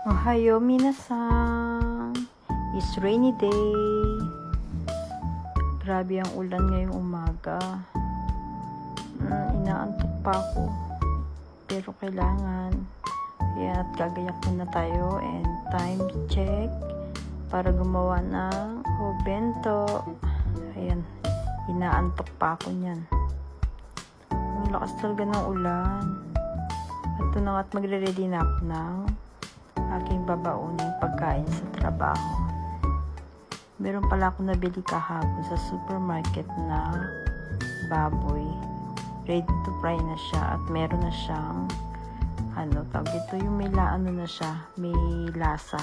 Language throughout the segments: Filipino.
Ohayo minasan. It's rainy day. Grabe ang ulan ngayong umaga. Inaantok pa ako. Pero kailangan. Kaya at gagayak muna tayo and time check para gumawa ng bento. Ayan. Inaantok pa ako niyan. Ang lakas talaga ng ulan. At ito na at magre-ready na ako ng aking babauning pagkain sa trabaho. Meron pala akong nabili kahapon sa supermarket na baboy. Ready to fry na siya at meron na siyang tawag ito yung may na siya, may lasa.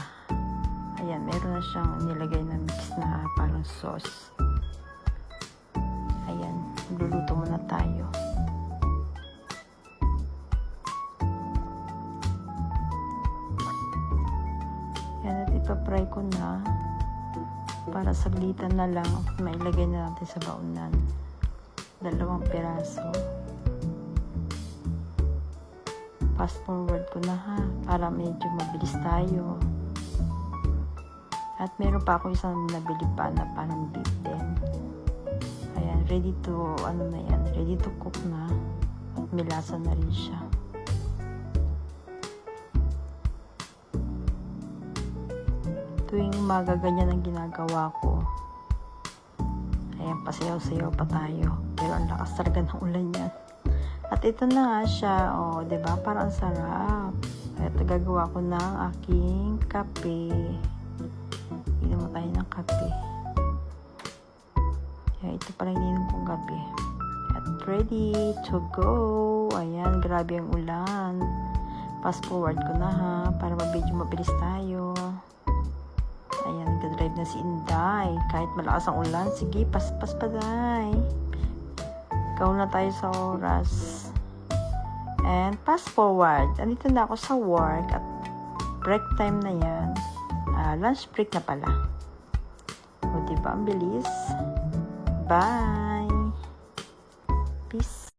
Ayan, meron na siyang nilagay na mix na parang sauce. Ayan, luluto muna tayo. Yan, at ipapry ko na para saglitan na lang mailagay na natin sa baunan. 2 piraso. Fast forward ko na ha para medyo mabilis tayo. At meron pa ako isang nabili pa na parang beef din. Ayan, ready to ready to cook na at may lasa na rin siya. Tuwing umaga ganyan ang ginagawa ko. Ayan, pasayaw-sayaw pa tayo. Pero ang lakas talaga ng ulan yan. At ito na nga siya. O, diba? Parang sarap. At gagawa ko ng aking kape. Inom mo tayo ng kape. Ayan, ito pala ininom kong kape. At ready to go. Ayan, grabe ang ulan. Fast forward ko na ha. Para medyo mabilis tayo. Ayan, nag-drive na si Inday. Kahit malakas ang ulan, sige, paspas pa, Day. Ikaw na tayo sa oras. And fast forward. Andito na ako sa work at break time na yan. Lunch break na pala. O, diba? Ang bilis. Bye! Peace!